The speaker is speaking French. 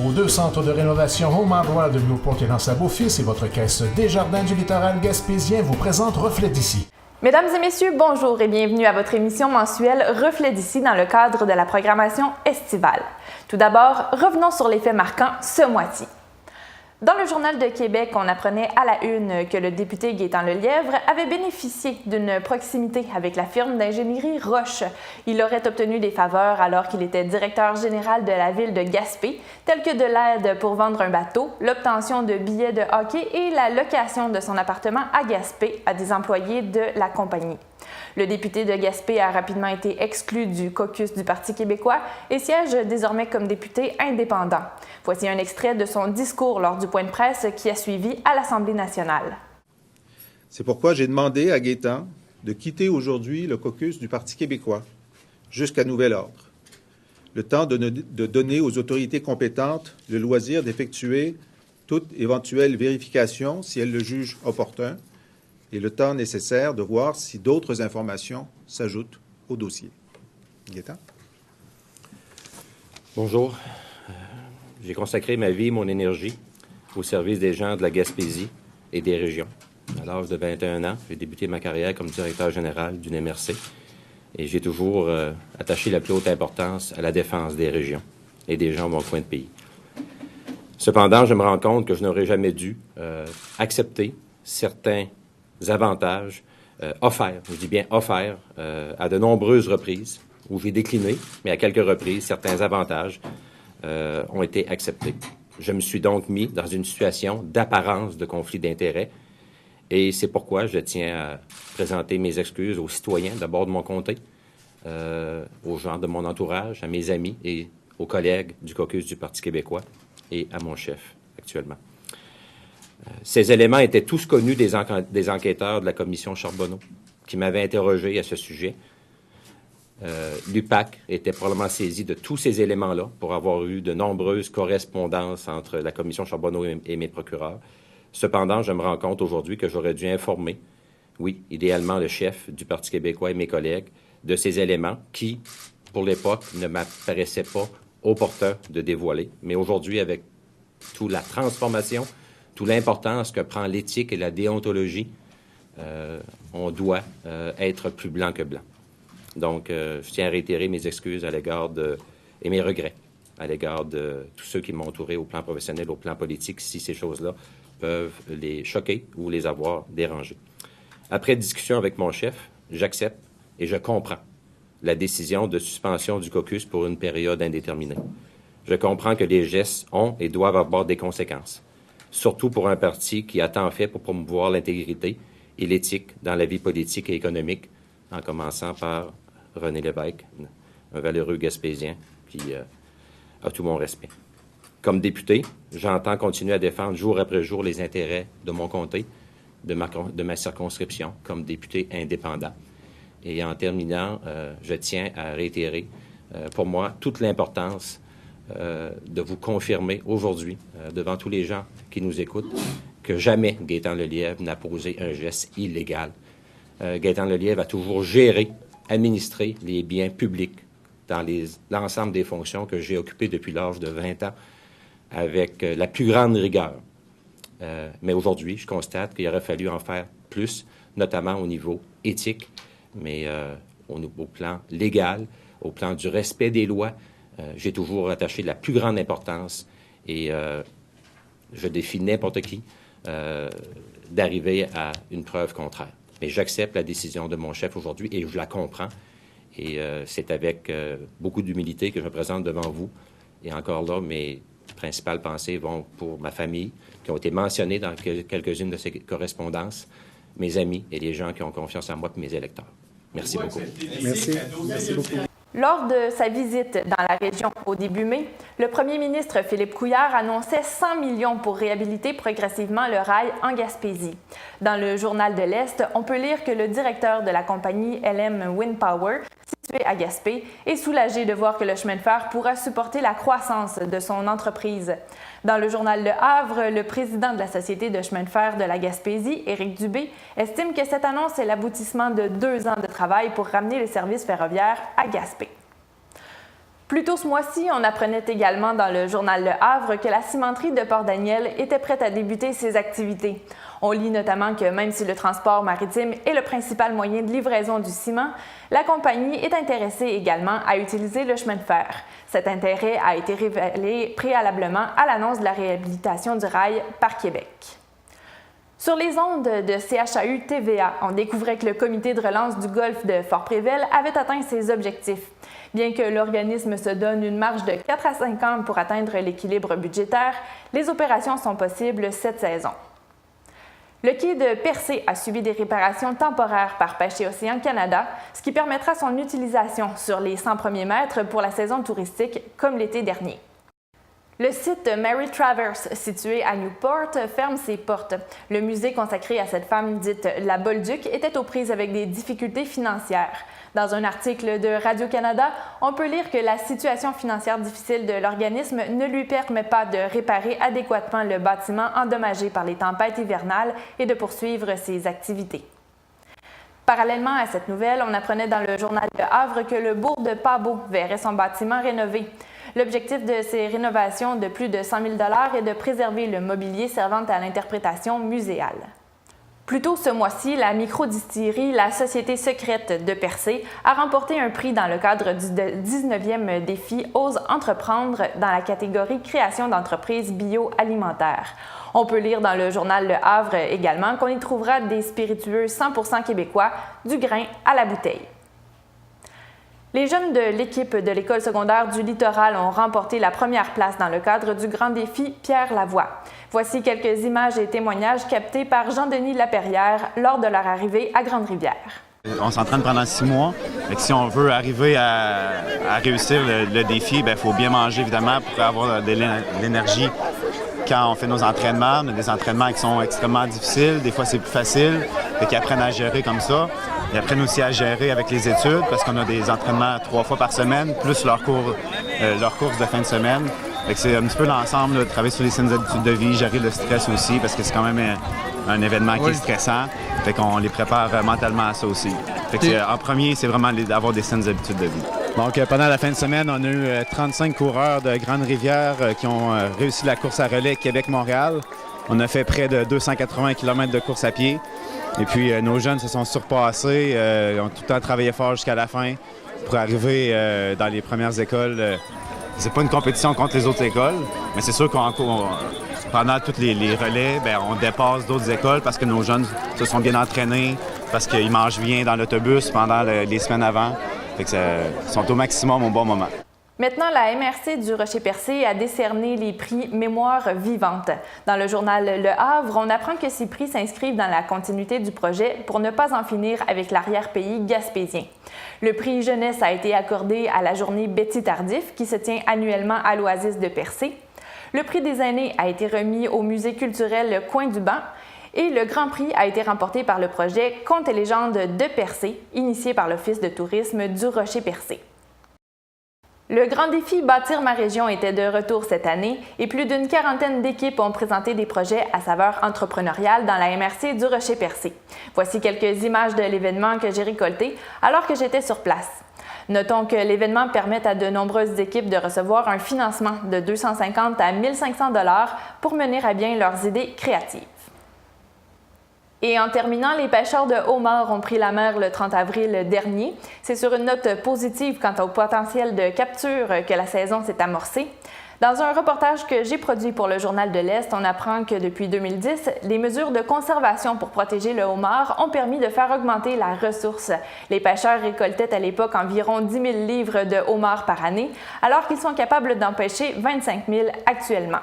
vos 2 centres de rénovation Home Hardware de Newport et dans Beaufils et votre caisse Desjardins du littoral gaspésien vous présente Reflet d'ici. Mesdames et messieurs, bonjour et bienvenue à votre émission mensuelle Reflet d'ici dans le cadre de la programmation estivale. Tout d'abord, revenons sur les faits marquants ce mois-ci. Dans le Journal de Québec, on apprenait à la une que le député Gaétan Lelièvre avait bénéficié d'une proximité avec la firme d'ingénierie Roche. Il aurait obtenu des faveurs alors qu'il était directeur général de la ville de Gaspé, telles que de l'aide pour vendre un bateau, l'obtention de billets de hockey et la location de son appartement à Gaspé à des employés de la compagnie. Le député de Gaspé a rapidement été exclu du caucus du Parti québécois et siège désormais comme député indépendant. Voici un extrait de son discours lors du point de presse qui a suivi à l'Assemblée nationale. C'est pourquoi j'ai demandé à Gaétan de quitter aujourd'hui le caucus du Parti québécois jusqu'à nouvel ordre. Le temps de donner aux autorités compétentes le loisir d'effectuer toute éventuelle vérification si elles le jugent opportun et le temps nécessaire de voir si d'autres informations s'ajoutent au dossier. Gaétan. Bonjour. J'ai consacré ma vie et mon énergie au service des gens de la Gaspésie et des régions. À l'âge de 21 ans, j'ai débuté ma carrière comme directeur général d'une MRC et j'ai toujours attaché la plus haute importance à la défense des régions et des gens de mon coin de pays. Cependant, je me rends compte que je n'aurais jamais dû accepter certains avantages offerts, je dis bien offerts, à de nombreuses reprises, où j'ai décliné, mais à quelques reprises, certains avantages ont été acceptés. Je me suis donc mis dans une situation d'apparence de conflit d'intérêts et c'est pourquoi je tiens à présenter mes excuses aux citoyens, d'abord de mon comté, aux gens de mon entourage, à mes amis et aux collègues du caucus du Parti québécois et à mon chef actuellement. Ces éléments étaient tous connus des enquêteurs de la commission Charbonneau qui m'avaient interrogé à ce sujet. L'UPAC était probablement saisi de tous ces éléments-là pour avoir eu de nombreuses correspondances entre la commission Charbonneau et mes procureurs. Cependant, je me rends compte aujourd'hui que j'aurais dû informer, oui, idéalement le chef du Parti québécois et mes collègues, de ces éléments qui, pour l'époque, ne m'apparaissaient pas opportuns de dévoiler. Mais aujourd'hui, avec toute la transformation, toute l'importance que prend l'éthique et la déontologie, on doit être plus blanc que blanc. Donc, je tiens à réitérer mes excuses à l'égard et mes regrets à l'égard de tous ceux qui m'ont entouré au plan professionnel, au plan politique, si ces choses-là peuvent les choquer ou les avoir dérangés. Après discussion avec mon chef, j'accepte et je comprends la décision de suspension du caucus pour une période indéterminée. Je comprends que les gestes ont et doivent avoir des conséquences, surtout pour un parti qui a tant fait pour promouvoir l'intégrité et l'éthique dans la vie politique et économique, en commençant par René Lévesque, un valeureux Gaspésien qui a tout mon respect. Comme député, j'entends continuer à défendre jour après jour les intérêts de mon comté, de ma circonscription, comme député indépendant. Et en terminant, je tiens à réitérer pour moi toute l'importance de vous confirmer aujourd'hui, devant tous les gens qui nous écoutent, que jamais Gaétan Lelièvre n'a posé un geste illégal. Gaétan Lelièvre a toujours géré, administré les biens publics dans l'ensemble des fonctions que j'ai occupées depuis l'âge de 20 ans avec la plus grande rigueur. Mais aujourd'hui, je constate qu'il aurait fallu en faire plus, notamment au niveau éthique, mais au plan légal, au plan du respect des lois. J'ai toujours attaché la plus grande importance et je défie n'importe qui d'arriver à une preuve contraire. Mais j'accepte la décision de mon chef aujourd'hui et je la comprends. Et c'est avec beaucoup d'humilité que je me présente devant vous. Et encore là, mes principales pensées vont pour ma famille, qui ont été mentionnées dans quelques-unes de ces correspondances, mes amis et les gens qui ont confiance en moi et mes électeurs. Merci beaucoup. Merci beaucoup. Lors de sa visite dans la région au début mai, le premier ministre Philippe Couillard annonçait 100 millions pour réhabiliter progressivement le rail en Gaspésie. Dans le Journal de l'Est, on peut lire que le directeur de la compagnie LM Wind Power, située à Gaspé, est soulagé de voir que le chemin de fer pourra supporter la croissance de son entreprise. Dans le Journal Le Havre, le président de la Société de chemin de fer de la Gaspésie, Éric Dubé, estime que cette annonce est l'aboutissement de 2 ans de travail pour ramener les services ferroviaires à Gaspé. Plus tôt ce mois-ci, on apprenait également dans le journal Le Havre que la cimenterie de Port-Daniel était prête à débuter ses activités. On lit notamment que même si le transport maritime est le principal moyen de livraison du ciment, la compagnie est intéressée également à utiliser le chemin de fer. Cet intérêt a été révélé préalablement à l'annonce de la réhabilitation du rail par Québec. Sur les ondes de CHAU TVA, on découvrait que le comité de relance du golfe de Fort-Préville avait atteint ses objectifs. Bien que l'organisme se donne une marge de 4 à 5 ans pour atteindre l'équilibre budgétaire, les opérations sont possibles cette saison. Le quai de Percé a subi des réparations temporaires par Pêche et Océan Canada, ce qui permettra son utilisation sur les 100 premiers mètres pour la saison touristique comme l'été dernier. Le site Mary Travers, situé à Newport, ferme ses portes. Le musée consacré à cette femme dite la Bolduc était aux prises avec des difficultés financières. Dans un article de Radio-Canada, on peut lire que la situation financière difficile de l'organisme ne lui permet pas de réparer adéquatement le bâtiment endommagé par les tempêtes hivernales et de poursuivre ses activités. Parallèlement à cette nouvelle, on apprenait dans le journal Le Havre que le bourg de Pabot verrait son bâtiment rénové. L'objectif de ces rénovations de plus de 100 000 $ est de préserver le mobilier servant à l'interprétation muséale. Plus tôt ce mois-ci, la microdistillerie La Société secrète de Percé a remporté un prix dans le cadre du 19e défi Ose entreprendre dans la catégorie création d'entreprises bioalimentaires. On peut lire dans le journal Le Havre également qu'on y trouvera des spiritueux 100% québécois, du grain à la bouteille. Les jeunes de l'équipe de l'École secondaire du Littoral ont remporté la première place dans le cadre du grand défi Pierre Lavoie. Voici quelques images et témoignages captés par Jean-Denis Laperrière lors de leur arrivée à Grande-Rivière. On s'entraîne pendant 6 mois. Donc, si on veut arriver à réussir le défi, il faut bien manger évidemment pour avoir de l'énergie quand on fait nos entraînements. On a des entraînements qui sont extrêmement difficiles. Des fois, c'est plus facile. Fait qu'ils apprennent à gérer comme ça. Ils apprennent aussi à gérer avec les études parce qu'on a des entraînements 3 fois par semaine, plus leurs courses de fin de semaine. Fait que c'est un petit peu l'ensemble, de travailler sur les saines habitudes de vie, gérer le stress aussi, parce que c'est quand même un événement qui est stressant. Fait qu'on les prépare mentalement à ça aussi. Fait que en premier, c'est vraiment d'avoir des saines habitudes de vie. Donc, pendant la fin de semaine, on a eu 35 coureurs de Grande-Rivière qui ont réussi la course à relais Québec-Montréal. On a fait près de 280 km de course à pied. Et puis, nos jeunes se sont surpassés, ont tout le temps travaillé fort jusqu'à la fin pour arriver dans les premières écoles. C'est pas une compétition contre les autres écoles, mais c'est sûr qu'on pendant tous les relais, on dépasse d'autres écoles parce que nos jeunes se sont bien entraînés, parce qu'ils mangent bien dans l'autobus pendant les semaines avant. Fait que ils sont au maximum au bon moment. Maintenant, la MRC du Rocher-Percé a décerné les prix Mémoire vivante. Dans le journal Le Havre, on apprend que ces prix s'inscrivent dans la continuité du projet pour ne pas en finir avec l'arrière-pays gaspésien. Le prix Jeunesse a été accordé à la journée Betty Tardif, qui se tient annuellement à l'Oasis de Percé. Le prix des aînés a été remis au musée culturel Coin du Banc. Et le Grand Prix a été remporté par le projet Contes et légendes de Percé, initié par l'Office de tourisme du Rocher-Percé. Le grand défi Bâtir ma région était de retour cette année et plus d'une quarantaine d'équipes ont présenté des projets à saveur entrepreneuriale dans la MRC du Rocher-Percé. Voici quelques images de l'événement que j'ai récolté alors que j'étais sur place. Notons que l'événement permet à de nombreuses équipes de recevoir un financement de 250 à 1500 $ pour mener à bien leurs idées créatives. Et en terminant, les pêcheurs de homards ont pris la mer le 30 avril dernier. C'est sur une note positive quant au potentiel de capture que la saison s'est amorcée. Dans un reportage que j'ai produit pour le Journal de l'Est, on apprend que depuis 2010, les mesures de conservation pour protéger le homard ont permis de faire augmenter la ressource. Les pêcheurs récoltaient à l'époque environ 10 000 livres de homards par année, alors qu'ils sont capables d'en pêcher 25 000 actuellement.